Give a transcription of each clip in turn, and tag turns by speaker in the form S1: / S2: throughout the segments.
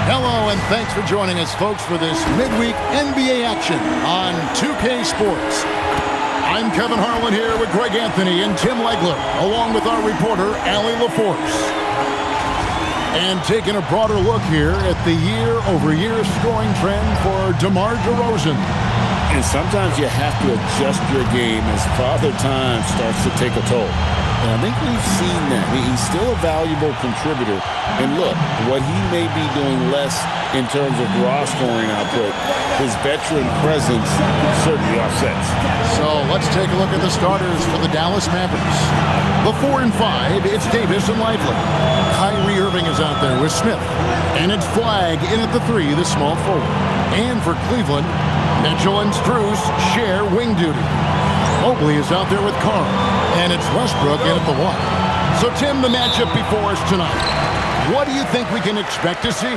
S1: Hello, and thanks for joining us, folks, for this midweek NBA action on 2K Sports. I'm Kevin Harlan here with Greg Anthony and Tim Legler, along with our reporter, Allie LaForce. And taking a broader look here at the year-over-year scoring trend for DeMar DeRozan.
S2: And sometimes you have to adjust your game as Father Time starts to take a toll. And I think we've seen that. He's still a valuable contributor. And look, what he may be doing less in terms of raw scoring output, his veteran presence certainly offsets.
S1: So let's take a look at the starters for the Dallas Mavericks. The 4 and 5, it's Davis and Lively. Kyrie Irving is out there with Smith. And it's Flagg in at the 3, the small forward. And for Cleveland, Mitchell and Strus share wing duty. Mobley is out there with Karl, and it's Westbrook in at the 1. So, Tim, the matchup before us tonight. What do you think we can expect to see?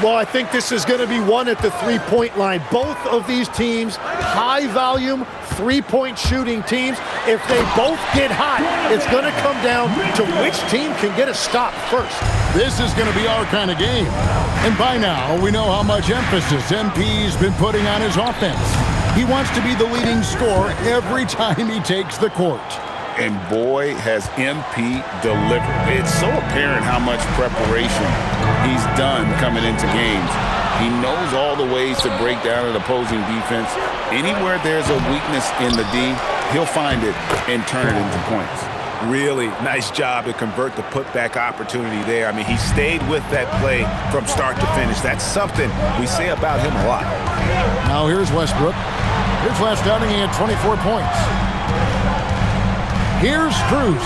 S3: Well, I think this is going to be one at the three-point line. Both of these teams, high-volume, three-point shooting teams. If they both get hot, it's going to come down to which team can get a stop first.
S1: This is going to be our kind of game. And by now, we know how much emphasis MP's been putting on his offense. He wants to be the leading scorer every time he takes the court.
S2: And boy, has MP delivered. It's so apparent how much preparation he's done coming into games. He knows all the ways to break down an opposing defense. Anywhere there's a weakness in the D, he'll find it and turn it into points.
S4: Really nice job to convert the putback opportunity there. I mean, he stayed with that play from start to finish. That's something we say about him a lot.
S1: Now here's Westbrook. His last outing, he had 24 points. Here's Strus.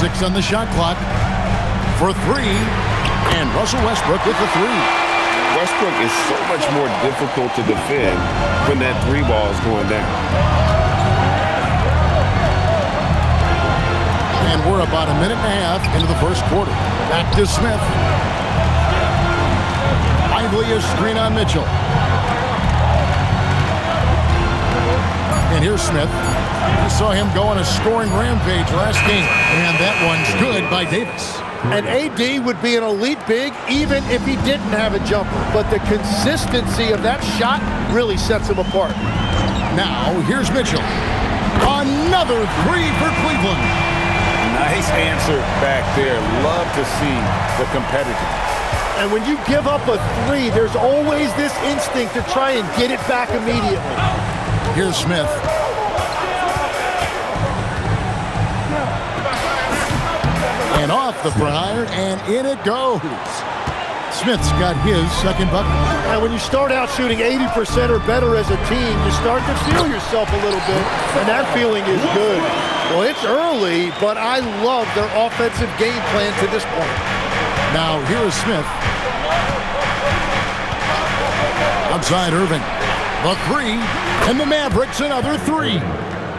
S1: 6 on the shot clock for 3. And Russell Westbrook with the 3.
S5: Westbrook is so much more difficult to defend when that 3 ball is going down.
S1: And we're about a minute and a half into the first quarter. Back to Smith. Lively a screen on Mitchell. And here's Smith. We saw him go on a scoring rampage last game. And that one's good by Davis.
S3: And AD would be an elite big even if he didn't have a jumper. But the consistency of that shot really sets him apart.
S1: Now, here's Mitchell. Another 3 for Cleveland.
S2: Nice answer back there. Love to see the competitiveness.
S3: And when you give up a 3, there's always this instinct to try and get it back immediately.
S1: Here's Smith. And off the front iron, and in it goes. Smith's got his second bucket.
S3: And when you start out shooting 80% or better as a team, you start to feel yourself a little bit, and that feeling is good. Well, it's early, but I love their offensive game plan to this point.
S1: Now, here is Smith. Outside Irving. The 3, and the Mavericks another 3.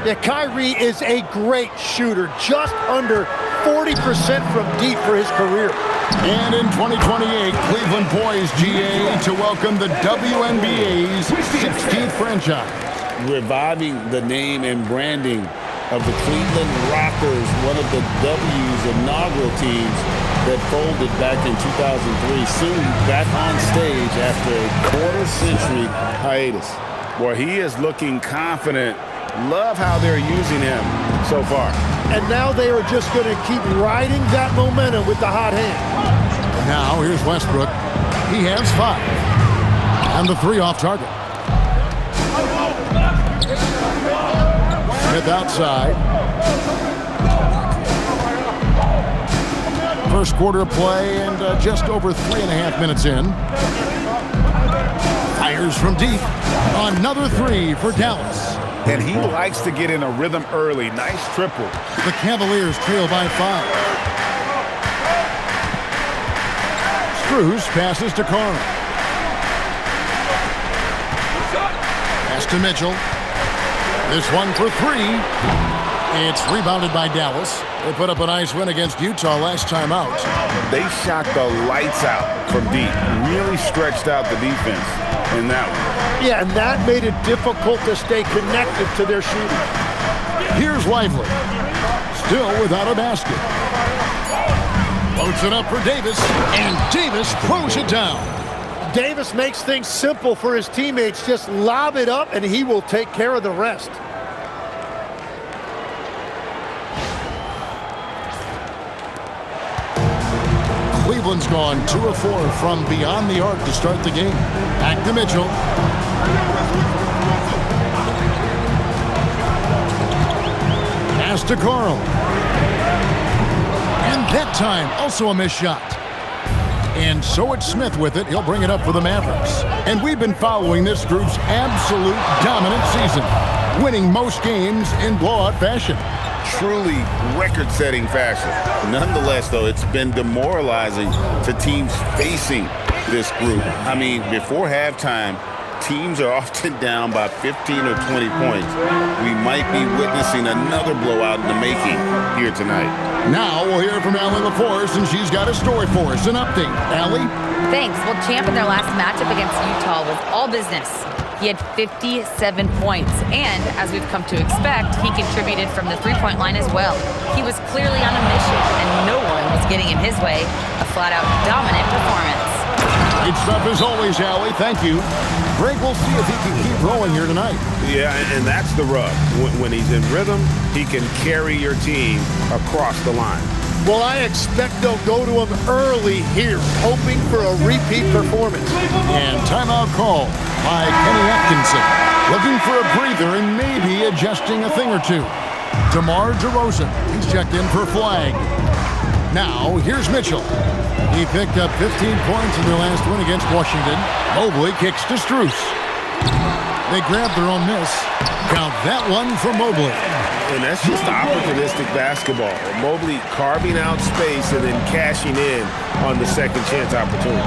S3: Yeah, Kyrie is a great shooter, just under 40% from deep for his career.
S1: And in 2028, Cleveland poised, GA, to welcome the WNBA's 16th franchise.
S2: Reviving the name and branding of the Cleveland Rockers, one of the W's inaugural teams that folded back in 2003, soon back on stage after a quarter-century hiatus.
S4: Boy, he is looking confident. Love how they're using him so far.
S3: And now they are just going to keep riding that momentum with the hot hand.
S1: Now, here's Westbrook. He has 5. And the 3 off target. Smith outside. First quarter of play and just over 3.5 minutes in. Fires from deep. Another 3 for Dallas.
S4: And he likes to get in a rhythm early. Nice triple.
S1: The Cavaliers trail by 5. Strus passes to Karl. Pass to Mitchell. This one for 3. It's rebounded by Dallas. They put up a nice win against Utah last time out.
S4: They shot the lights out from deep. Really stretched out the defense in that one.
S3: Yeah, and that made it difficult to stay connected to their shooting.
S1: Here's Lively. Still without a basket. A Floats it up for Davis, and Davis throws it down.
S3: Davis makes things simple for his teammates. Just lob it up, and he will take care of the rest.
S1: Cleveland's gone 2 of 4 from beyond the arc to start the game. Back to Mitchell. Pass to Carl. And that time, also a missed shot. And so it's Smith with it. He'll bring it up for the Mavericks. And we've been following this group's absolute dominant season, winning most games in blowout fashion.
S2: Truly record-setting fashion. Nonetheless, though, it's been demoralizing to teams facing this group. I mean, before halftime, teams are often down by 15 or 20 points. We might be witnessing another blowout in the making here tonight.
S1: Now we'll hear from Allie LaForce, and she's got a story for us. An update. Allie?
S6: Thanks. Well, Champ in their last matchup against Utah was all business. He had 57 points, and as we've come to expect, he contributed from the three-point line as well. He was clearly on a mission, and no one was getting in his way. A flat-out dominant performance.
S1: Great stuff as always, Allie. Thank you. Greg, we'll see if he can keep rolling here tonight.
S4: Yeah, and that's the rub. When he's in rhythm, he can carry your team across the line.
S3: Well, I expect they'll go to him early here, hoping for a repeat performance.
S1: And timeout call by Kenny Atkinson. Looking for a breather and maybe adjusting a thing or two. DeMar DeRozan, he's checked in for Flag. Now, here's Mitchell. He picked up 15 points in their last win against Washington. Mobley kicks to Strus. They grabbed their own miss. Count that one for Mobley.
S4: And that's just opportunistic basketball. Mobley carving out space and then cashing in on the second chance opportunity.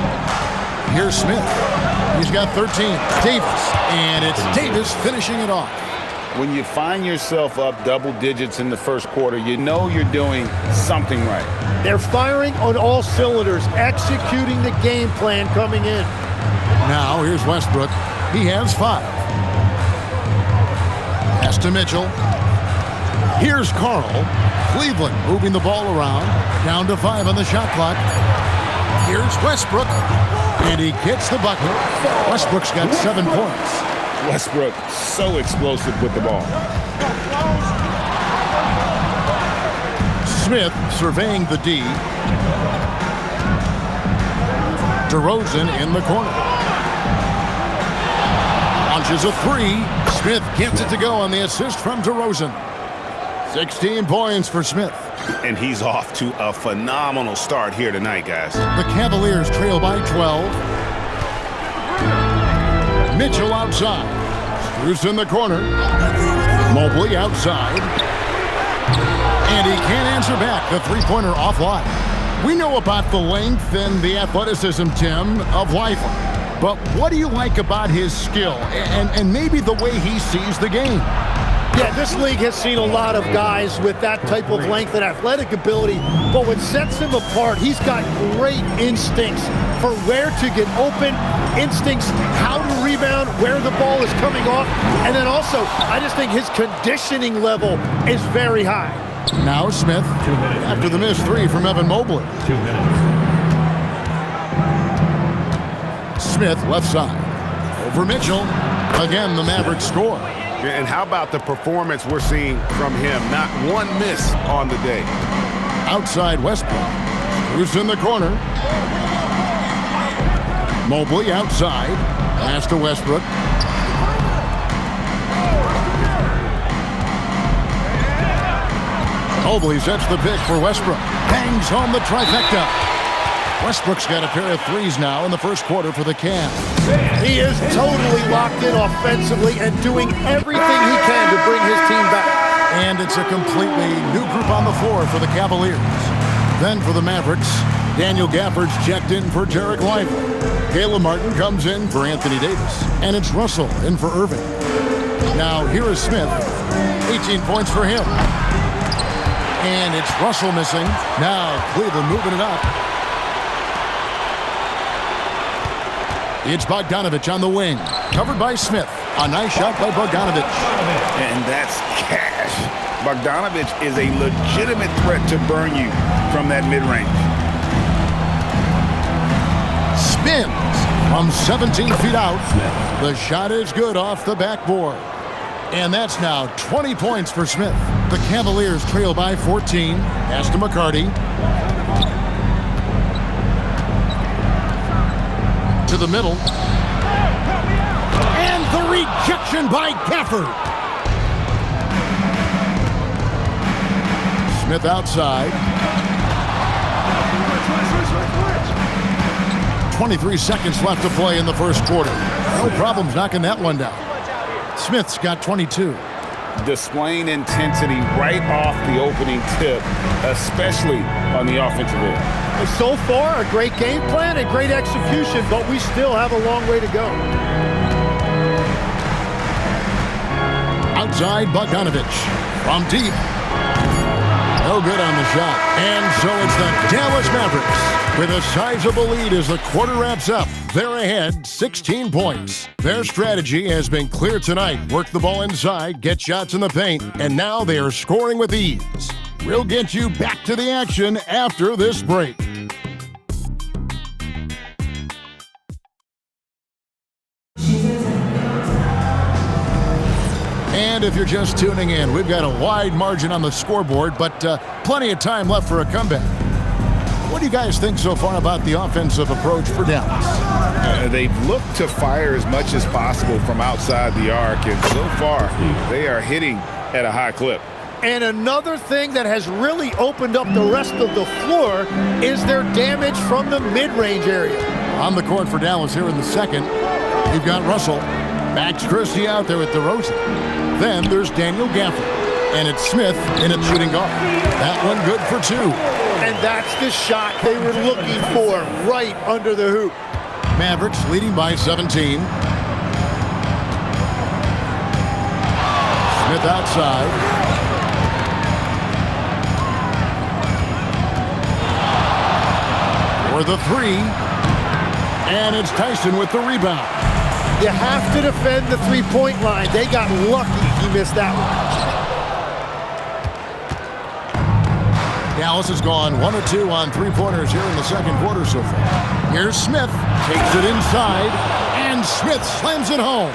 S1: Here's Smith. He's got 13. Davis. And it's Davis finishing it off.
S2: When you find yourself up double digits in the first quarter, you know you're doing something right.
S3: They're firing on all cylinders, executing the game plan coming in.
S1: Now here's Westbrook. He has 5. Pass to Mitchell. Here's Carl. Cleveland moving the ball around. Down to 5 on the shot clock. Here's Westbrook. And he gets the bucket. Westbrook's got 7 points.
S2: Westbrook, so explosive with the ball.
S1: Smith surveying the D. DeRozan in the corner. Launches a 3. Smith gets it to go on the assist from DeRozan. 16 points for Smith.
S4: And he's off to a phenomenal start here tonight, guys.
S1: The Cavaliers trail by 12. Mitchell outside. Strus in the corner. Mobley outside. And he can't answer back. The three-pointer offline. We know about the length and the athleticism, Tim, of Lively. But what do you like about his skill and maybe the way he sees the game?
S3: Yeah, this league has seen a lot of guys with that type of length and athletic ability, but what sets him apart, he's got great instincts for where to get open, instincts how to rebound, where the ball is coming off, and then also, I just think his conditioning level is very high.
S1: Now Smith, after the missed 3 from Evan Mobley.
S7: 2 minutes.
S1: Smith left side. Over Mitchell. Again, the Mavericks score.
S4: And how about the performance we're seeing from him? Not one miss on the day.
S1: Outside Westbrook. Who's in the corner? Mobley outside. Pass to Westbrook. Mobley sets the pick for Westbrook. Bangs home the trifecta. Westbrook's got a pair of 3s now in the first quarter for the Cavs.
S3: He is totally locked in offensively and doing everything he can to bring his team back.
S1: And it's a completely new group on the floor for the Cavaliers. Then for the Mavericks, Daniel Gafford's checked in for Derek Lively. Caleb Martin comes in for Anthony Davis. And it's Russell in for Irving. Now here is Smith. 18 points for him. And it's Russell missing. Now Cleveland moving it up. It's Bogdanovich on the wing. Covered by Smith. A nice shot by Bogdanovich.
S4: And that's cash. Bogdanovich is a legitimate threat to burn you from that mid-range.
S1: spins from 17 feet out. The shot is good off the backboard. And that's now 20 points for Smith. The Cavaliers trail by 14. Pass to McCarty. To the middle. And the rejection by Gafford. Smith outside. 23 seconds left to play in the first quarter. No problems knocking that one down. Smith's got 22.
S2: Displaying intensity right off the opening tip, especially on the offensive end.
S3: So far, a great game plan and great execution, but we still have a long way to go.
S1: Outside, Bogdanovich from deep. No good on the shot. And so it's the Dallas Mavericks with a sizable lead as the quarter wraps up. They're ahead 16 points. Their strategy has been clear tonight. Work the ball inside, get shots in the paint, and now they are scoring with ease. We'll get you back to the action after this break. And if you're just tuning in, we've got a wide margin on the scoreboard, but plenty of time left for a comeback. What do you guys think so far about the offensive approach for Dallas?
S4: They've looked to fire as much as possible from outside the arc, and so far they are hitting at a high clip.
S3: And another thing that has really opened up the rest of the floor is their damage from the mid-range area.
S1: On the court for Dallas here in the second, we've got Russell. Max Christie out there with DeRozan. Then there's Daniel Gafford. And it's Smith in at shooting guard. That one good for two.
S3: And that's the shot they were looking for, right under the hoop.
S1: Mavericks leading by 17. Smith outside. For the three. And it's Tyson with the rebound.
S3: You have to defend the three-point line. They got lucky he missed that one.
S1: Dallas has gone 1 of 2 on three-pointers here in the second quarter so far. Here's Smith, takes it inside, and Smith slams it home.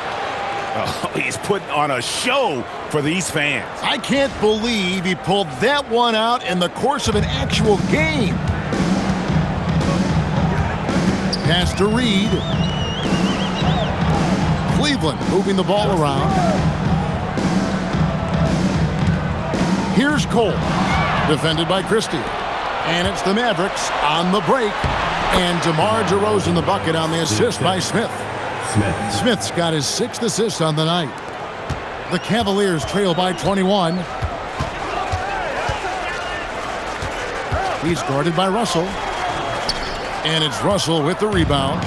S4: Oh, he's putting on a show for these fans.
S1: I can't believe he pulled that one out in the course of an actual game. Pass to Reed. Cleveland moving the ball around. Here's Cole. Defended by Christie. And it's the Mavericks on the break. And DeMar DeRozan the bucket on the assist by Smith. Smith's got his 6th assist on the night. The Cavaliers trail by 21. He's guarded by Russell. And it's Russell with the rebound.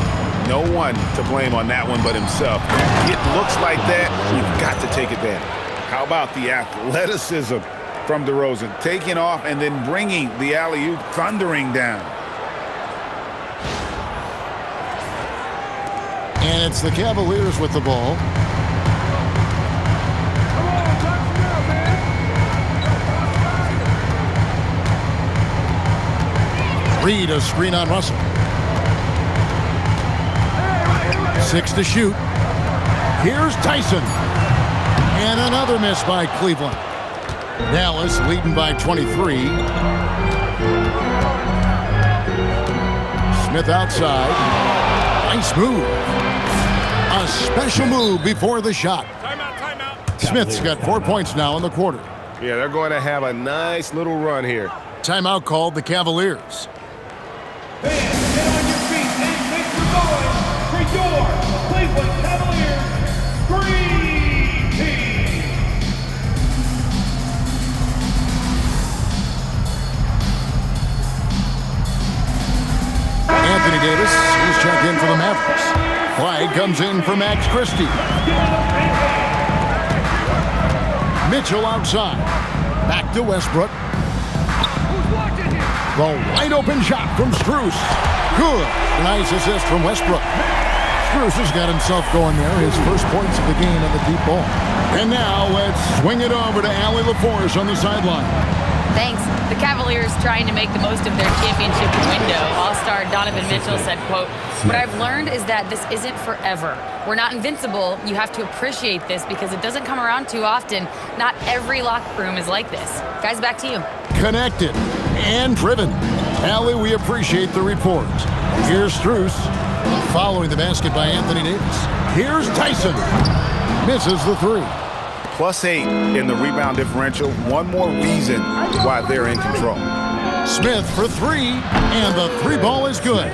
S4: No one to blame on that one but himself. It looks like that, you've got to take advantage. How about the athleticism from DeRozan, taking off and then bringing the alley-oop thundering down.
S1: And it's the Cavaliers with the ball. Reed, a screen on Russell. 6 to shoot. Here's Tyson. And another miss by Cleveland. Dallas leading by 23. Smith outside. Nice move. A special move before the shot. Timeout. Smith's got 4 points now in the quarter.
S5: Yeah, they're going to have a nice little run here.
S1: Timeout called the Cavaliers.
S7: Fans, get on your feet and make some noise for your Cleveland Cavaliers Dream Team.
S1: Anthony Davis, he's checked in for the Mavericks. Flag comes in for Max Christie. Mitchell outside. Back to Westbrook. The wide open shot from Strus. Good. Nice assist from Westbrook. Strus has got himself going there. His first points of the game on the deep ball. And now let's swing it over to Allie LaForce on the sideline.
S6: Thanks. The Cavaliers trying to make the most of their championship window. All-star Donovan Mitchell said, quote, "What I've learned is that this isn't forever. We're not invincible. You have to appreciate this because it doesn't come around too often. Not every locker room is like this." Guys, back to you.
S1: Connected and driven. Allie, we appreciate the report. Here's Strus following the basket by Anthony Davis. Here's Tyson. Misses the three.
S4: +8 in the rebound differential. One more reason why they're in control.
S1: Smith for three, and the three ball is good.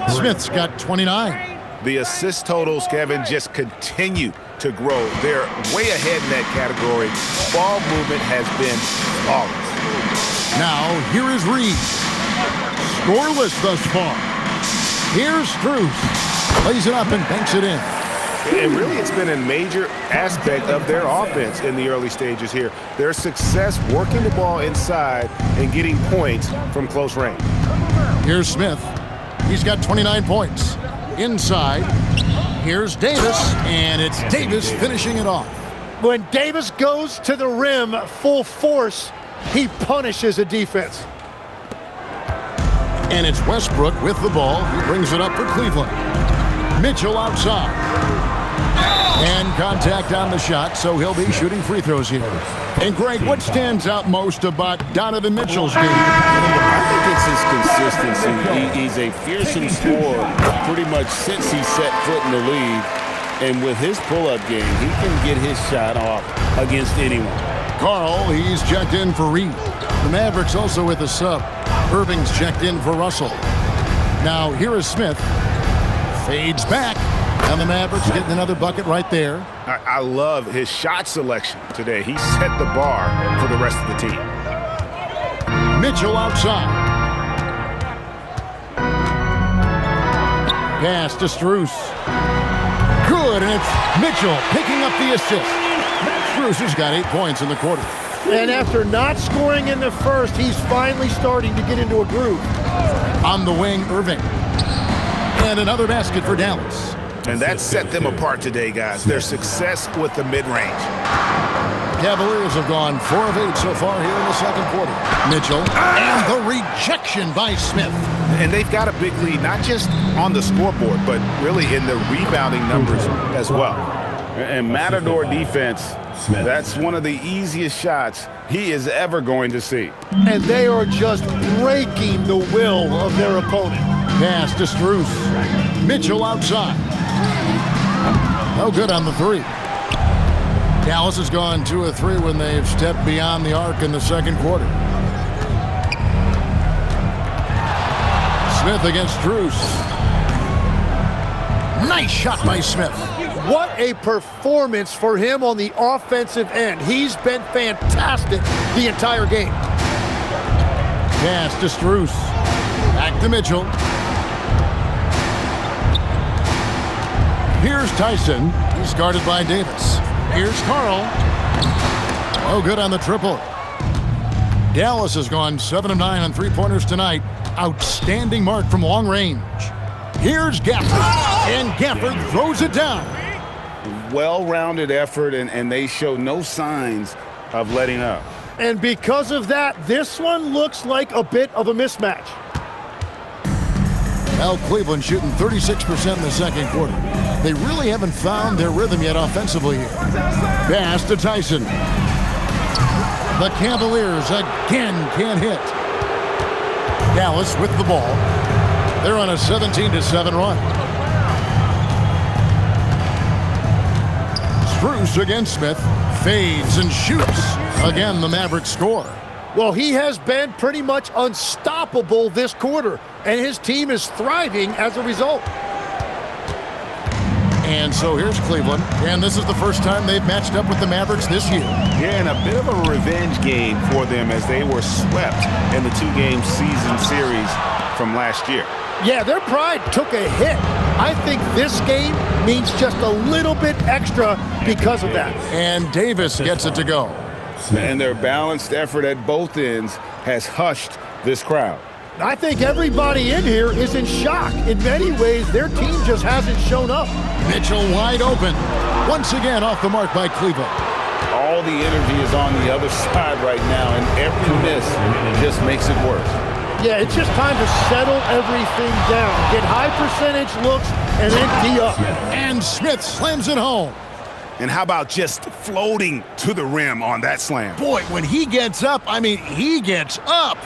S1: Smith's got 29.
S4: The assist totals, Kevin, just continue to grow. They're way ahead in that category. Ball movement has been flawless.
S1: Now, here is Reed. Scoreless thus far. Here's Strus. Lays it up and banks it in.
S5: And really, it's been a major aspect of their offense in the early stages here. Their success working the ball inside and getting points from close range.
S1: Here's Smith. He's got 29 points. Inside, here's Davis, and it's Davis finishing it off.
S3: When Davis goes to the rim full force, he punishes a defense.
S1: And it's Westbrook with the ball. He brings it up for Cleveland. Mitchell outside. And contact on the shot, so he'll be shooting free throws here. And Greg, what stands out most about Donovan Mitchell's game?
S2: I think it's his consistency. He's a fearsome scorer pretty much since he set foot in the league. And with his pull-up game, he can get his shot off against anyone.
S1: Carl, he's checked in for Reed. The Mavericks also with a sub. Irving's checked in for Russell. Now here is Smith. Fades back. And the Mavericks getting another bucket right there.
S4: I love his shot selection today. He set the bar for the rest of the team.
S1: Mitchell outside. Pass to Strus. Good, and it's Mitchell picking up the assist. Strus has got 8 points in the quarter.
S3: And after not scoring in the first, he's finally starting to get into a groove.
S1: On the wing, Irving. And another basket for Dallas.
S4: And that set them apart today, guys. Their success with the mid-range.
S1: Cavaliers have gone 4 of 8 so far here in the second quarter. Mitchell, and the rejection by Smith.
S4: And they've got a big lead, not just on the scoreboard, but really in the rebounding numbers as well.
S2: And Matador defense, that's one of the easiest shots he is ever going to see.
S3: And they are just breaking the will of their opponent.
S1: Pass to Strus. Mitchell outside. No good on the three. Dallas has gone 2 of 3 when they've stepped beyond the arc in the second quarter. Smith against Strus. Nice shot by Smith.
S3: What a performance for him on the offensive end. He's been fantastic the entire game.
S1: Pass to Strus. Back to Mitchell. Here's Tyson. He's guarded by Davis. Here's Carl. Oh, good on the triple. Dallas has gone 7 of 9 on three-pointers tonight. Outstanding mark from long range. Here's Gafford. And Gafford throws it down.
S2: Well-rounded effort, and they show no signs of letting up.
S3: And because of that, this one looks like a bit of a mismatch.
S1: Now Cleveland shooting 36% in the second quarter. They really haven't found their rhythm yet offensively here. Pass to Tyson. The Cavaliers again can't hit. Dallas with the ball. They're on a 17-7 run. Strus against Smith. Fades and shoots. Again, the Mavericks score.
S3: Well, he has been pretty much unstoppable this quarter, and his team is thriving as a result.
S1: And so here's Cleveland, and this is the first time they've matched up with the Mavericks this year.
S5: Yeah, and a bit of a revenge game for them as they were swept in the 2-game season series from last year.
S3: Yeah, their pride took a hit. I think this game means just a little bit extra because of that.
S1: And Davis gets it to go.
S2: And their balanced effort at both ends has hushed this crowd.
S3: I think everybody in here is in shock. In many ways, their team just hasn't shown up.
S1: Mitchell wide open. Once again off the mark by Cleveland.
S4: all the energy is on the other side right now, and every miss just makes it worse.
S3: Yeah, it's just time to settle everything down. Get high percentage looks and then tee up.
S1: And Smith slams it home.
S4: And how about just floating to the rim on that slam?
S1: Boy, when he gets up, I mean, he gets up.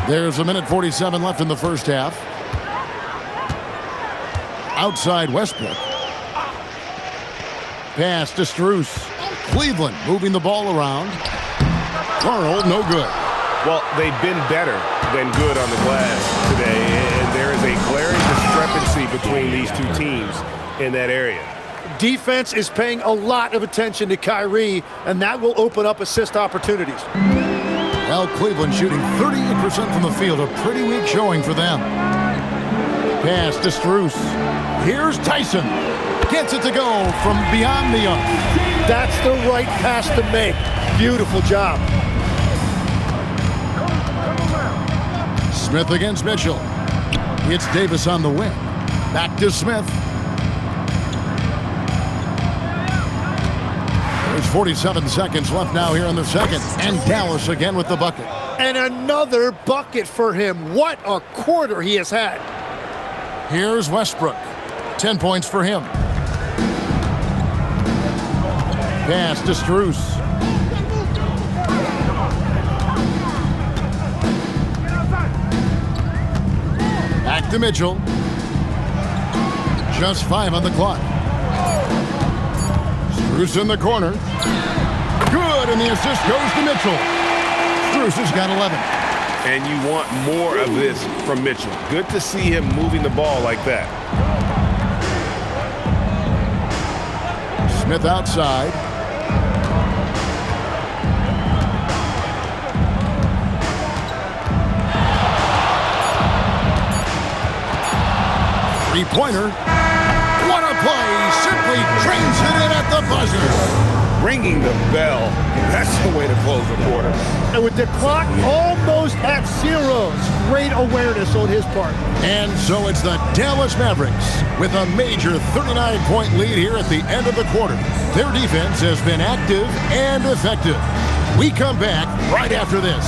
S1: There's a minute 47 left in the first half. Outside Westbrook. Pass to Strus. Cleveland moving the ball around. Carl, no good.
S5: Well, they've been better than good on the glass today, and there is a glaring discrepancy between these two teams in that area.
S3: Defense is paying a lot of attention to Kyrie, and that will open up assist opportunities.
S1: Well, Cleveland shooting 38% from the field, a pretty weak showing for them. Pass to Strus. Here's Tyson. Gets it to go from beyond the arc.
S3: That's the right pass to make. Beautiful job.
S1: Smith against Mitchell. It's Davis on the wing. Back to Smith. There's 47 seconds left now here in the second. And Dallas again with the bucket.
S3: And another bucket for him. What a quarter he has had.
S1: Here's Westbrook. 10 points for him. Pass to Strus. Back to Mitchell. Just 5 on the clock. Strus in the corner. Good, and the assist goes to Mitchell. Strus has got 11.
S5: And you want more of this from Mitchell. Good to see him moving the ball like that.
S1: Smith outside. Three-pointer. What a play. Simply trains it in at the buzzer.
S4: Ringing the bell. That's the way to close the quarter.
S3: And with the clock almost at zeros, great awareness on his part.
S1: And so it's the Dallas Mavericks with a major 39-point lead here at the end of the quarter. Their defense has been active and effective. We come back right after this.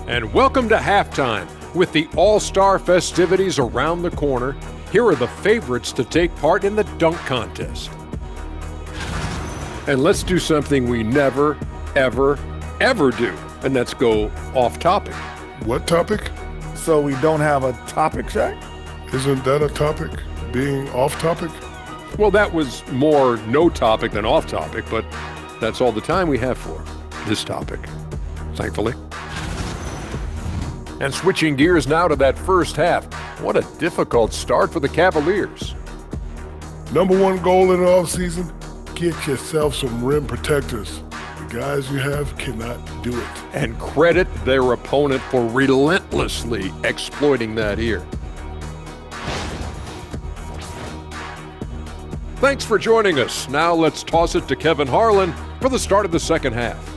S8: And welcome to halftime. With the All-Star festivities around the corner, here are the favorites to take part in the dunk contest. And let's do something we never, ever, ever do, and that's go off topic.
S9: What topic?
S10: So we don't have a topic, Shaq?
S9: Isn't that a topic? Being off topic?
S8: Well, that was more no topic than off topic, but that's all the time we have for this topic, thankfully. And switching gears now to that first half. What a difficult start for the Cavaliers.
S9: Number one goal in the offseason, get yourself some rim protectors. The guys you have cannot do it.
S8: And credit their opponent for relentlessly exploiting that here. Thanks for joining us. Now let's toss it to Kevin Harlan for the start of the second half.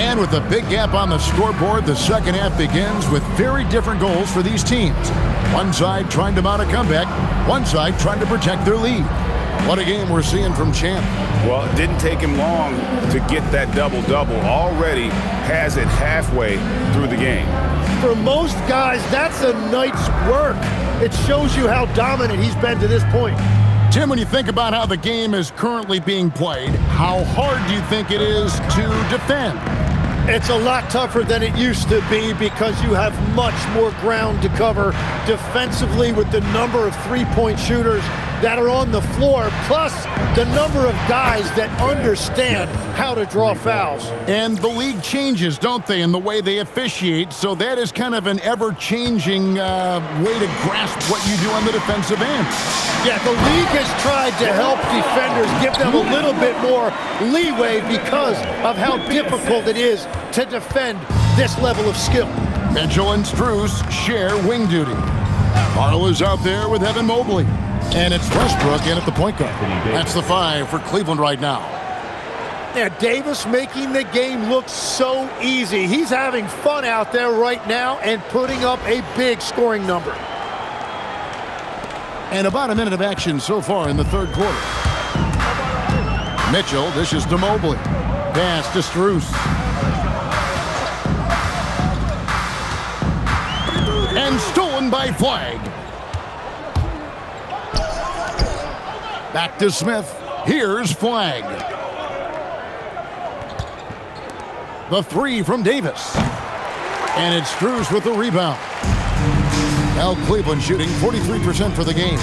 S1: And with a big gap on the scoreboard, the second half begins with very different goals for these teams. One side trying to mount a comeback, one side trying to protect their lead. What a game we're seeing from Champ.
S4: Well, it didn't take him long to get that double-double. Already has it halfway through the game.
S3: For most guys, that's a night's work. It shows you how dominant he's been to this point.
S1: Tim, when you think about how the game is currently being played, how hard do you think it is to defend?
S3: It's a lot tougher than it used to be because you have much more ground to cover defensively with the number of three-point shooters. that are on the floor, plus the number of guys that understand how to draw fouls.
S1: And the league changes, don't they, in the way they officiate, so that is kind of an ever-changing way to grasp what you do on the defensive end.
S3: Yeah, the league has tried to help defenders, give them a little bit more leeway because of how difficult it is to defend this level of skill.
S1: Mitchell and Strus share wing duty. Carl is out there with Evan Mobley. And it's Westbrook in at the point guard. That's the 5 for Cleveland right now.
S3: Yeah, Davis making the game look so easy. He's having fun out there right now and putting up a big scoring number.
S1: And about a minute of action so far in the third quarter. Mitchell dishes to Mobley. Pass to Strus. And stolen by Flagg. Back to Smith. Here's Flagg. The 3 from Davis. And it's Strus with the rebound. Now Cleveland shooting 43% for the game.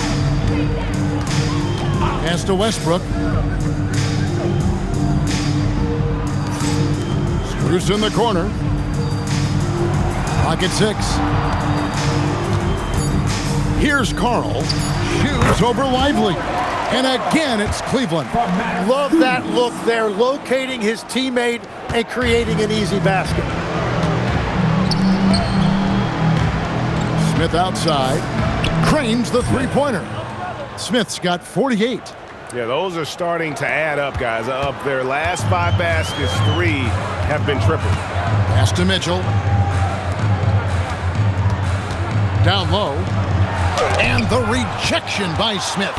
S1: Pass to Westbrook. Strus in the corner. Pocket 6. Here's Carl. Shoots over Lively. And again, it's Cleveland.
S3: Love that look there, locating his teammate and creating an easy basket.
S1: Smith outside. Cranes the three-pointer. Smith's got 48.
S5: Yeah, those are starting to add up, guys. Of their last 5 baskets, 3 have been triple.
S1: Pass to Mitchell. Down low. And the rejection by Smith.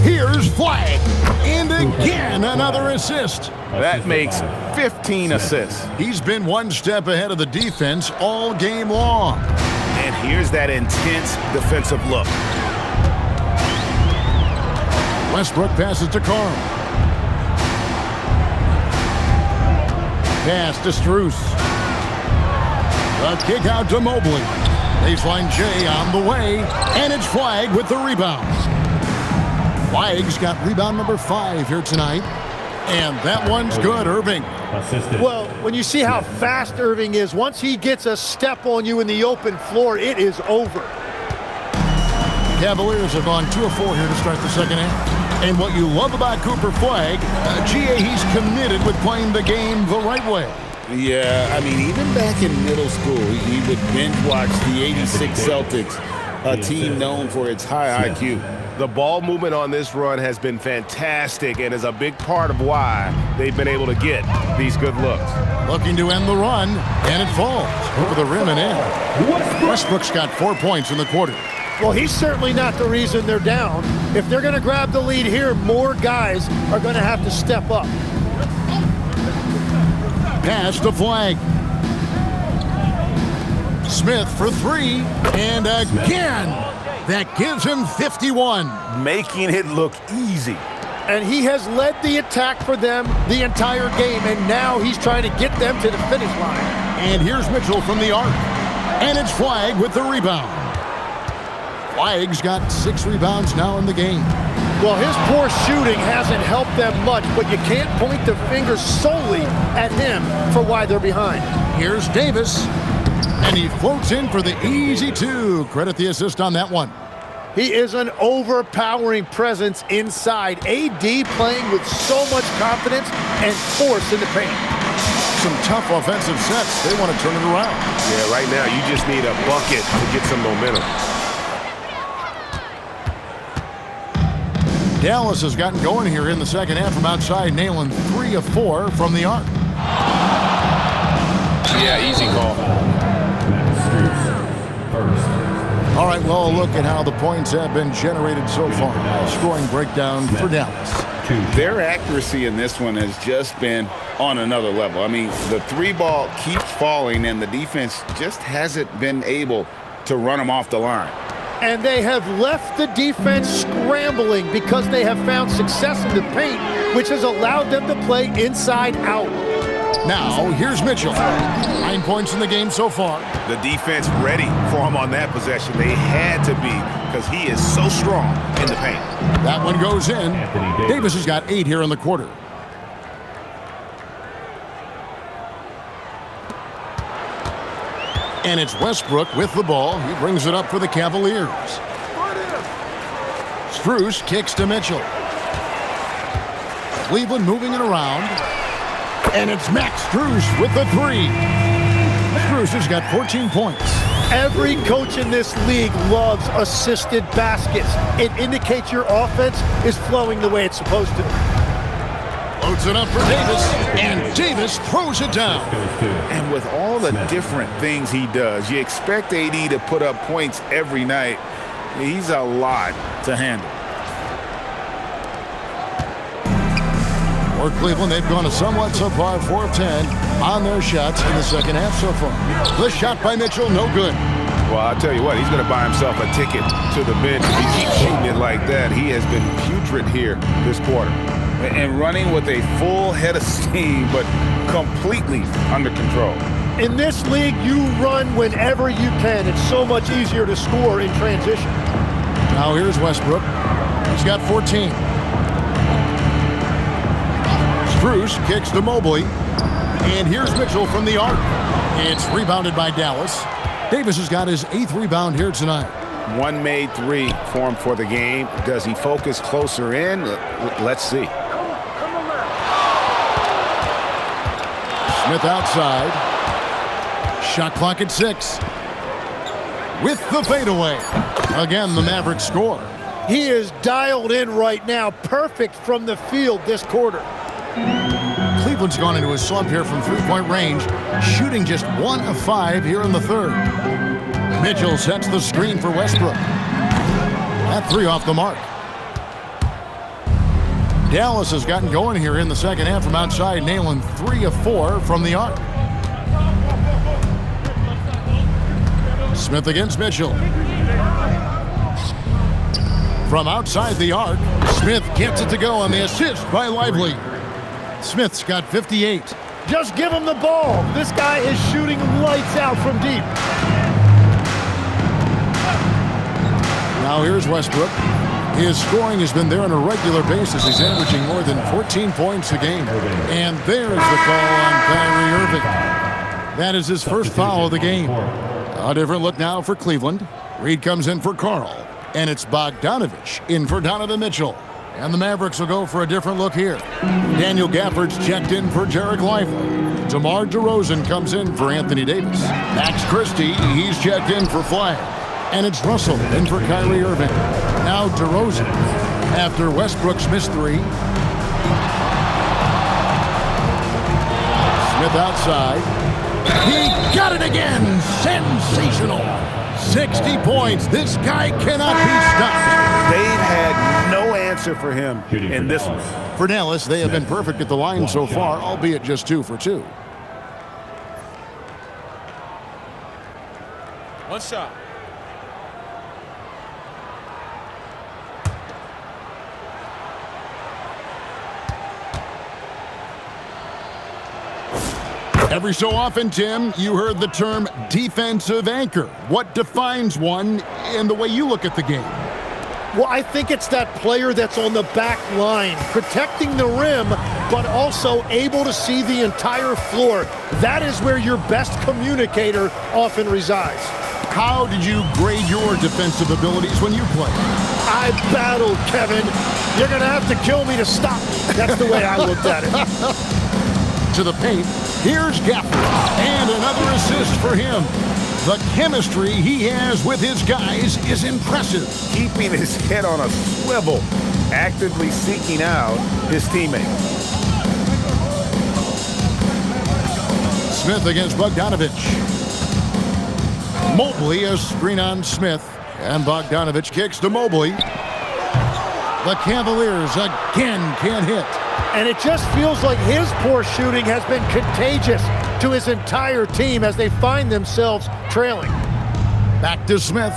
S1: Here's Flagg. And again, another assist.
S4: That makes 15 assists.
S1: He's been one step ahead of the defense all game long.
S5: And here's that intense defensive look.
S1: Westbrook passes to Carl. Pass to Strus. A kick out to Mobley. Baseline J on the way. And it's Flagg with the rebound. Flagg's got rebound number 5 here tonight. And that one's good, Irving.
S3: Well, when you see how fast Irving is, once he gets a step on you in the open floor, it is over.
S1: Cavaliers have gone 2 of 4 here to start the second half. And what you love about Cooper Flagg, GA, he's committed with playing the game the right way.
S2: Yeah, I mean, even back in middle school, he would binge watch the '86 Celtics, a team known for its high IQ.
S5: The ball movement on this run has been fantastic and is a big part of why they've been able to get these good looks.
S1: Looking to end the run, and it falls over the rim and in. Westbrook's got 4 points in the quarter.
S3: Well, he's certainly not the reason they're down. If they're going to grab the lead here, more guys are going to have to step up.
S1: Pass to Flagg. Smith for 3, and again, that gives him 51.
S5: Making it look easy.
S3: And he has led the attack for them the entire game, and now he's trying to get them to the finish line.
S1: And here's Mitchell from the arc. And it's Flagg with the rebound. Flagg's got 6 rebounds now in the game.
S3: Well, his poor shooting hasn't helped them much, but you can't point the finger solely at him for why they're behind.
S1: Here's Davis, and he floats in for the easy 2. Credit the assist on that one.
S3: He is an overpowering presence inside. AD playing with so much confidence and force in the paint.
S1: Some tough offensive sets. They want to turn it around.
S5: Yeah, right now you just need a bucket to get some momentum.
S1: Dallas has gotten going here in the second half from outside, nailing 3 of 4 from the arc.
S4: Yeah, easy call.
S1: All right, well, look at how the points have been generated so far. Scoring breakdown for Dallas.
S2: Their accuracy in this one has just been on another level. I mean, the 3 ball keeps falling, and the defense just hasn't been able to run them off the line.
S3: And they have left the defense scrambling because they have found success in the paint, which has allowed them to play inside out.
S1: Now, here's Mitchell. 9 points in the game so far.
S4: The defense ready for him on that possession. They had to be because he is so strong in the paint.
S1: That one goes in. Davis has got 8 here in the quarter. And it's Westbrook with the ball. He brings it up for the Cavaliers. Strus kicks to Mitchell. Cleveland moving it around. And it's Max Strus with the 3. Strus has got 14 points.
S3: Every coach in this league loves assisted baskets. It indicates your offense is flowing the way it's supposed to.
S1: Loads it up for Davis, and Davis throws it down.
S4: And with all the different things he does, you expect AD to put up points every night. He's a lot to handle.
S1: For Cleveland, they've gone a somewhat subpar 4 of 10 on their shots in the second half so far. The shot by Mitchell, no good.
S5: Well, I'll tell you what, he's going to buy himself a ticket to the bench if he keeps shooting it like that. He has been putrid here this quarter.
S4: And running with a full head of steam, but completely under control.
S3: In this league, you run whenever you can. It's so much easier to score in transition.
S1: Now here's Westbrook. He's got 14. Strus kicks to Mobley. And here's Mitchell from the arc. It's rebounded by Dallas. Davis has got his 8th rebound here tonight.
S5: One made 3 for him for the game. Does he focus closer in? Let's see.
S1: Smith outside. Shot clock at 6. With the fadeaway. Again, the Mavericks score.
S3: He is dialed in right now. Perfect from the field this quarter.
S1: Cleveland's gone into a slump here from 3-point range, shooting just 1 of 5 here in the third. Mitchell sets the screen for Westbrook. That 3 off the mark. Dallas has gotten going here in the second half from outside, nailing 3 of 4 from the arc. Smith against Mitchell. From outside the arc, Smith gets it to go on the assist by Lively. Smith's got 58.
S3: Just give him the ball. This guy is shooting lights out from deep.
S1: Now here's Westbrook. His scoring has been there on a regular basis. He's averaging more than 14 points a game. And there's the call on Kyrie Irving. That is his first foul of the game. A different look now for Cleveland. Reed comes in for Karl. And it's Bogdanovich in for Donovan Mitchell. And the Mavericks will go for a different look here. Daniel Gafford's checked in for Derek Lively. DeMar DeRozan comes in for Anthony Davis. Max Christie, he's checked in for Flag. And it's Russell in for Kyrie Irving. Now DeRozan after Westbrook's missed 3. Smith outside. He got it again. Sensational. 60 points. This guy cannot be stopped.
S5: They've had no answer for him in this one.
S1: For Dallas, they have been perfect at the line so far, albeit just 2 for 2.
S7: One shot.
S1: Every so often, Tim, you heard the term defensive anchor. What defines one in the way you look at the game?
S3: Well, I think it's that player that's on the back line, protecting the rim, but also able to see the entire floor. That is where your best communicator often resides.
S1: How did you grade your defensive abilities when you played?
S3: I battled, Kevin. You're going to have to kill me to stop me. That's the way I looked at it.
S1: To the paint, here's Gafford, and another assist for him. The chemistry he has with his guys is impressive.
S5: Keeping his head on a swivel, actively seeking out his teammates.
S1: Smith against Bogdanovich. Mobley a screen on Smith, and Bogdanovich kicks to Mobley. The Cavaliers again can't hit.
S3: And it just feels like his poor shooting has been contagious to his entire team as they find themselves trailing.
S1: Back to Smith.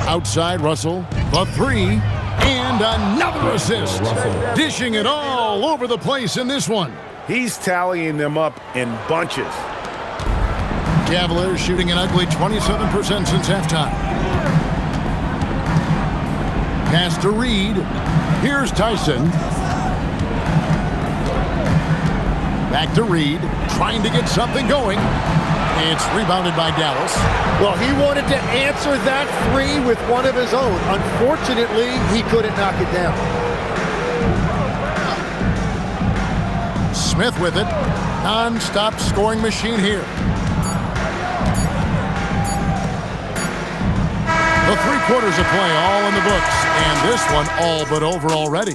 S1: Outside Russell. The 3. And another assist. Dishing it all over the place in this one.
S5: He's tallying them up in bunches.
S1: Cavaliers shooting an ugly 27% since halftime. Pass to Reed. Here's Tyson. Back to Reed, trying to get something going. It's rebounded by Dallas.
S3: Well, he wanted to answer that three with one of his own. Unfortunately, he couldn't knock it down.
S1: Smith with it. Non-stop scoring machine here. The 3 quarters of play all in the books, and this one all but over already.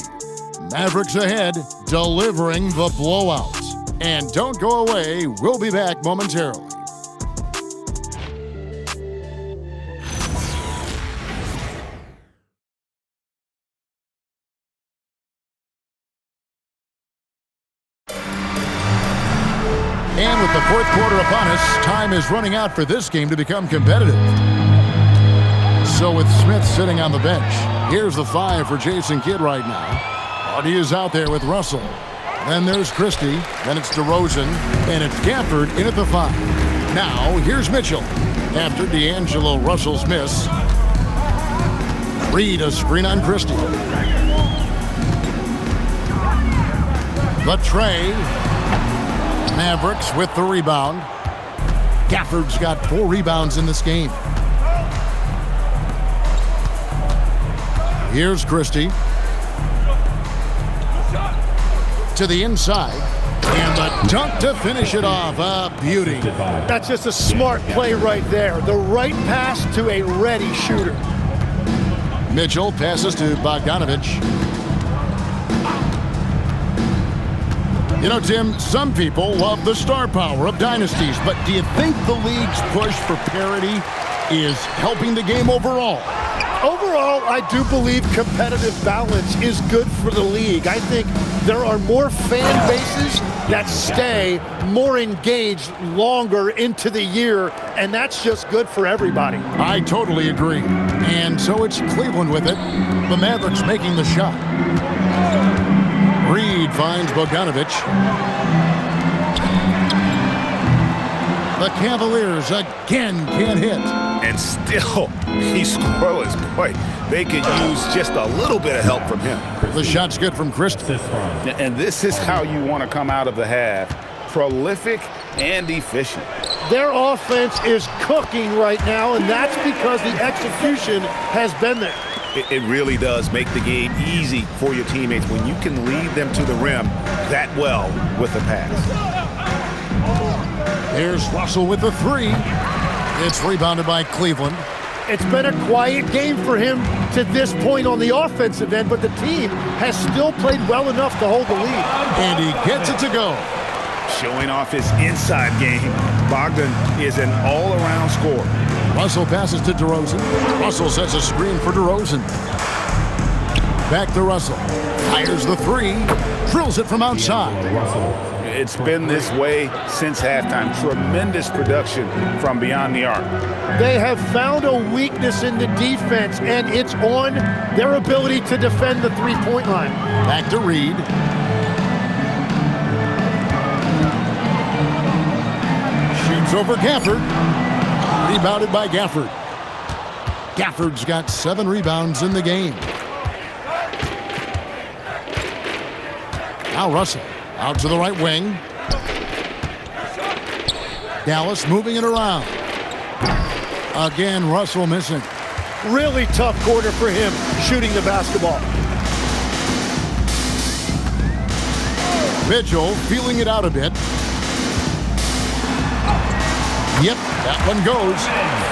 S1: Mavericks ahead, delivering the blowout. And don't go away, we'll be back momentarily. And with the 4th quarter upon us, time is running out for this game to become competitive. So with Smith sitting on the bench, here's the 5 for Jason Kidd right now. Hardy is out there with Russell. Then there's Christie. Then it's DeRozan. And it's Gafford in at the 5. Now, here's Mitchell. After D'Angelo Russell's miss. Reed a screen on Christie. The tray. Mavericks with the rebound. Gafford's got 4 rebounds in this game. Here's Christie. To the inside. And the dunk to finish it off. A beauty.
S3: That's just a smart play right there. The right pass to a ready shooter.
S1: Mitchell passes to Bogdanovich. You know, Tim, some people love the star power of dynasties, but do you think the league's push for parity is helping the game overall?
S3: Overall, I do believe competitive balance is good for the league. I think there are more fan bases that stay more engaged longer into the year, and that's just good for everybody.
S1: I totally agree. And so it's Cleveland with it. The Mavericks making the shot. Reed finds Bogdanovich. The Cavaliers again can't hit.
S5: And still, he's scoreless. Boy, they could use just a little bit of help from him.
S1: The shot's good from Christie.
S4: And this is how you want to come out of the half. Prolific and efficient.
S3: Their offense is cooking right now, and that's because the execution has been there.
S5: It really does make the game easy for your teammates when you can lead them to the rim that well with the pass.
S1: Here's Russell with the 3. It's rebounded by Cleveland.
S3: It's been a quiet game for him to this point on the offensive end, but the team has still played well enough to hold the lead.
S1: And he gets it to go.
S5: Showing off his inside game, Bogdan is an all-around scorer.
S1: Russell passes to DeRozan. Russell sets a screen for DeRozan. Back to Russell. Fires the 3. Drills it from outside.
S4: It's been this way since halftime. Tremendous production from beyond the arc.
S3: They have found a weakness in the defense, and it's on their ability to defend the three-point line.
S1: Back to Reed. Shoots over Gafford. Rebounded by Gafford. Gafford's got 7 rebounds in the game. Now Russell out to the right wing. Dallas moving it around. Again, Russell missing.
S3: Really tough quarter for him shooting the basketball.
S1: Mitchell feeling it out a bit. Yep, that one goes.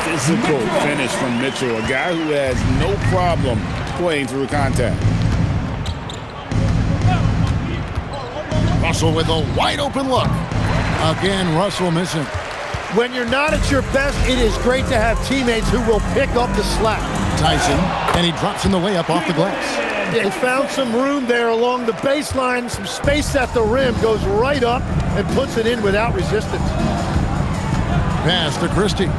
S4: Physical finish from Mitchell, a guy who has no problem playing through contact.
S1: Russell with a wide open look. Again, Russell missing.
S3: When you're not at your best, it is great to have teammates who will pick up the slack.
S1: Tyson, and he drops in the layup off the glass.
S3: They found some room there along the baseline, some space at the rim, goes right up and puts it in without resistance.
S1: Pass to Christie.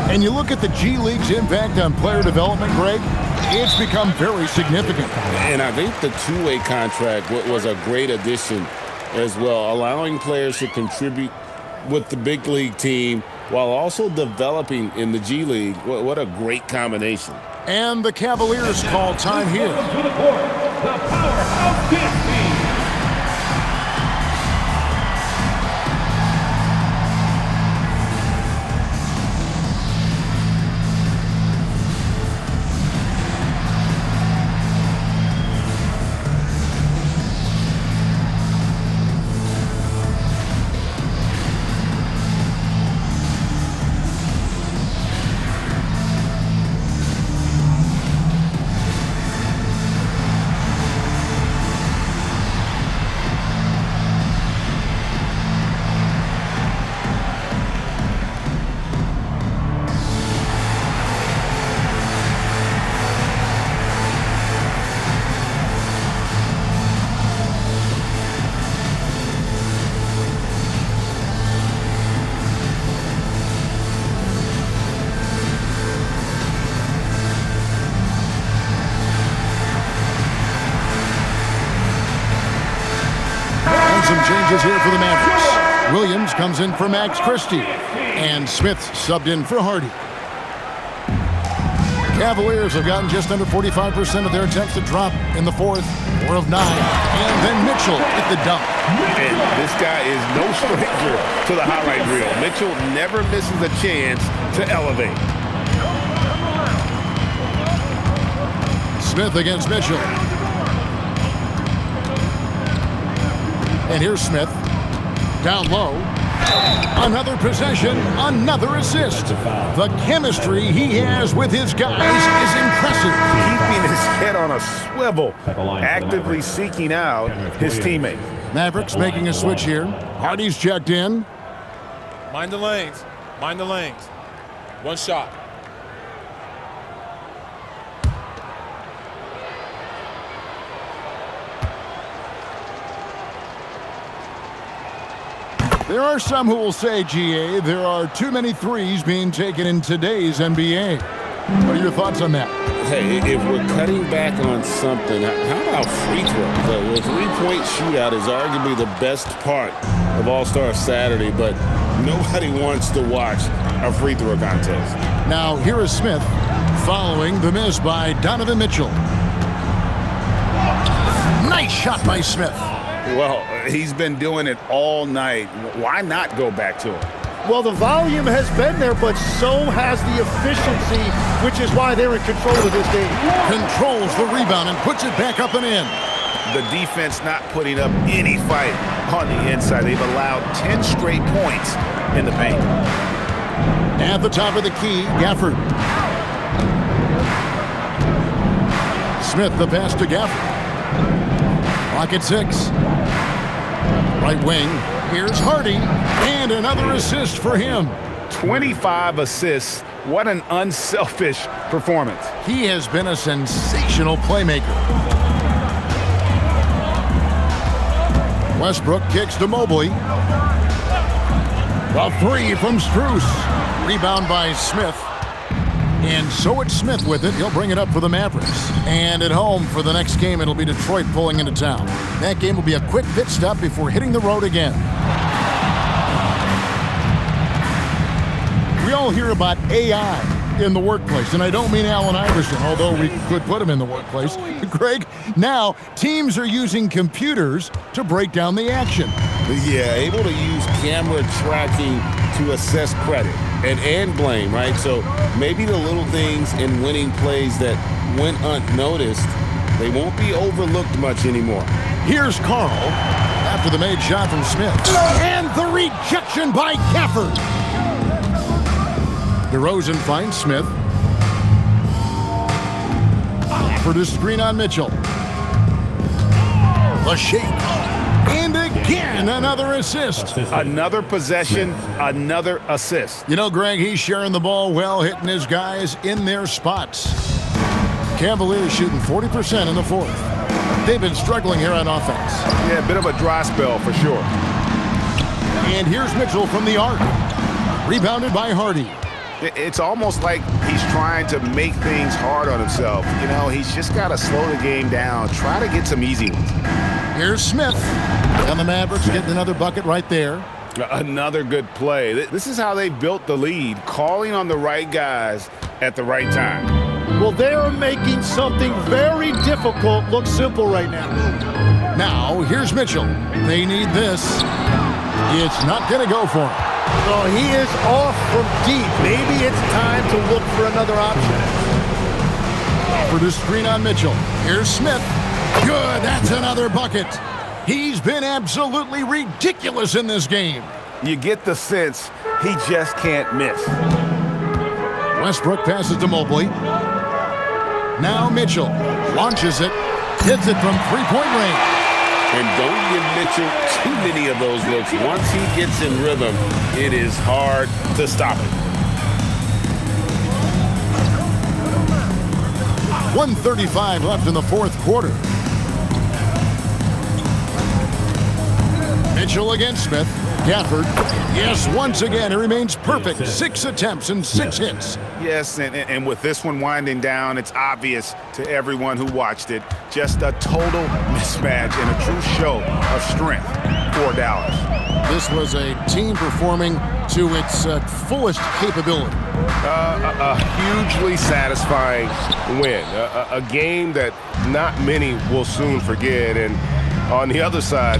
S1: And you look at the G League's impact on player development, Greg, it's become very significant.
S2: And I think the two-way contract was a great addition as well, allowing players to contribute with the big league team while also developing in the G League. What a great combination.
S1: And the Cavaliers call time here.
S7: To the court, the Powerhouse Dance Team.
S1: Some changes here for the Mavericks. Williams comes in for Max Christie, and Smith subbed in for Hardy. Cavaliers have gotten just under 45% of their attempts to drop in the fourth, 4 of 9. And then Mitchell at the dunk.
S4: And this guy is no stranger to the highlight reel. Mitchell never misses a chance to elevate.
S1: Smith against Mitchell. And here's Smith. Down low. Another possession, another assist. The chemistry he has with his guys is impressive.
S4: Keeping his head on a swivel, actively seeking out his teammate.
S1: Mavericks making a switch here. Hardy's checked in.
S11: Mind the lanes. Mind the lanes. One shot.
S1: There are some who will say, GA, there are too many threes being taken in today's NBA. What are your thoughts on that?
S2: Hey, if we're cutting back on something, how about free throw? The three-point shootout is arguably the best part of All-Star Saturday, but nobody wants to watch a free throw contest.
S1: Now, here is Smith following the miss by Donovan Mitchell. Nice shot by Smith.
S4: Well, he's been doing it all night. Why not go back to him?
S3: Well, the volume has been there, but so has the efficiency, which is why they're in control of this game.
S1: Controls the rebound and puts it back up and in.
S4: The defense not putting up any fight on the inside. They've allowed 10 straight points in the paint.
S1: At the top of the key, Gafford. Smith, the pass to Gafford. Clock at 6. Right wing. Here's Hardy. And another assist for him.
S4: 25 assists. What an unselfish performance.
S1: He has been a sensational playmaker. Westbrook kicks to Mobley. The three from Strus. Rebound by Smith. And so it's Smith with it. He'll bring it up for the Mavericks. And at home for the next game, it'll be Detroit pulling into town. That game will be a quick pit stop before hitting the road again. We all hear about AI in the workplace, and I don't mean Allen Iverson, although we could put him in the workplace. Greg, now teams are using computers to break down the action.
S2: Yeah, able to use camera tracking to assess credit and blame, right? So maybe the little things in winning plays that went unnoticed, they won't be overlooked much anymore.
S1: Here's Carl after the made shot from Smith. And the rejection by Gafford. DeRozan finds Smith. For the screen on Mitchell. The shake. And again, another assist.
S4: Another possession, another assist.
S1: You know, Greg, he's sharing the ball well, hitting his guys in their spots. Cavaliers shooting 40% in the fourth. They've been struggling here on offense.
S4: Yeah, a bit of a dry spell for sure.
S1: And here's Mitchell from the arc. Rebounded by Hardy.
S4: It's almost like he's trying to make things hard on himself. You know, he's just got to slow the game down, try to get some easy ones.
S1: Here's Smith. And the Mavericks getting another bucket right there.
S4: Another good play. This is how they built the lead, calling on the right guys at the right time.
S3: Well, they are making something very difficult look simple right now.
S1: Now, here's Mitchell. They need this. It's not going to go for him.
S3: Oh, he is off from deep. Maybe it's time to look for another option.
S1: For the screen on Mitchell. Here's Smith. Good, that's another bucket. He's been absolutely ridiculous in this game.
S4: You get the sense he just can't miss.
S1: Westbrook passes to Mobley. Now Mitchell launches it, hits it from three-point range.
S2: And don't give Mitchell too many of those looks. Once he gets in rhythm, it is hard to stop it.
S1: 1:35 left in the fourth quarter. Mitchell against Smith. Gafford. Yes, once again, he remains perfect. 6 attempts and 6 hits.
S4: Yes, and with this one winding down, it's obvious to everyone who watched it. Just a total mismatch and a true show of strength for Dallas.
S1: This was a team performing to its fullest capability.
S5: A hugely satisfying win. A game that not many will soon forget. And on the other side,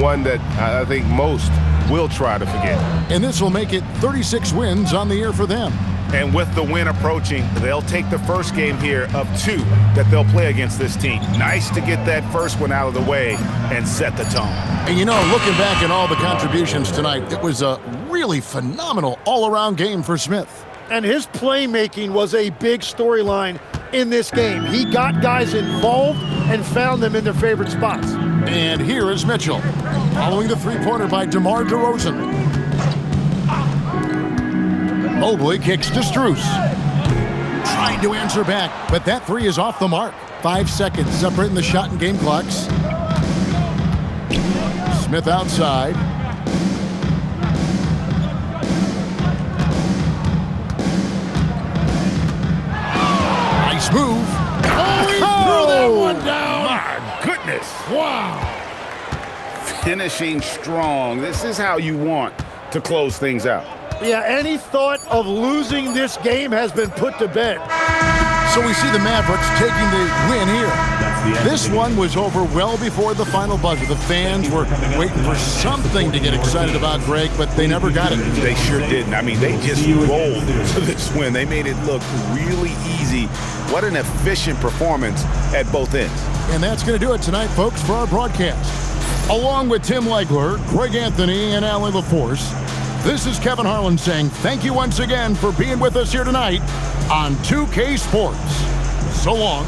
S5: one that I think most will try to forget.
S1: And this will make it 36 wins on the year for them.
S4: And with the win approaching, they'll take the first game here of 2 that they'll play against this team. Nice to get that first one out of the way and set the tone.
S1: And you know, looking back at all the contributions tonight, it was a really phenomenal all-around game for Smith.
S3: And his playmaking was a big storyline in this game. He got guys involved and found them in their favorite spots.
S1: And here is Mitchell, following the three-pointer by DeMar DeRozan. Mobley kicks to Strus. Trying to answer back, but that three is off the mark. 5 seconds separating the shot and game clocks. Smith outside. Nice move. Oh, he threw that one down.
S4: My goodness.
S1: Wow.
S4: Finishing strong. This is how you want to close things out.
S3: Yeah, any thought of losing this game has been put to bed.
S1: So we see the Mavericks taking the win here. This one was over well before the final buzzer. The fans were waiting for something to get excited about, Greg, but they never got it.
S4: They sure didn't. I mean, they just rolled to this win. They made it look really easy. What an efficient performance at both ends.
S1: And that's going to do it tonight, folks, for our broadcast. Along with Tim Legler, Greg Anthony, and Allie LaForce, this is Kevin Harlan saying thank you once again for being with us here tonight on 2K Sports. So long.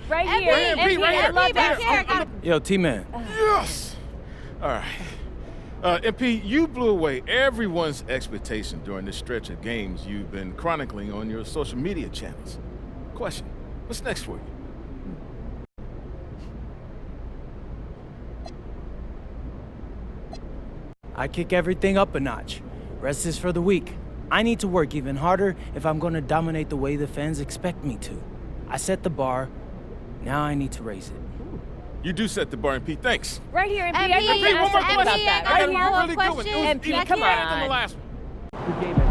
S12: Right here.
S11: MP, right here.
S12: Yo, T-Man.
S11: Yes. All right. MP, you blew away everyone's expectation during this stretch of games you've been chronicling on your social media channels. Question, what's next for you?
S12: I kick everything up a notch. Rest is for the weak. I need to work even harder if I'm going to dominate the way the fans expect me to. I set the bar. Now I need to raise it.
S11: You do set the bar, MP. Thanks.
S13: Right here, MP.
S11: MP, one more question.
S13: I got one more
S11: Really good one.
S13: question.
S11: It was even
S13: come
S11: better than the
S13: on.
S11: last one.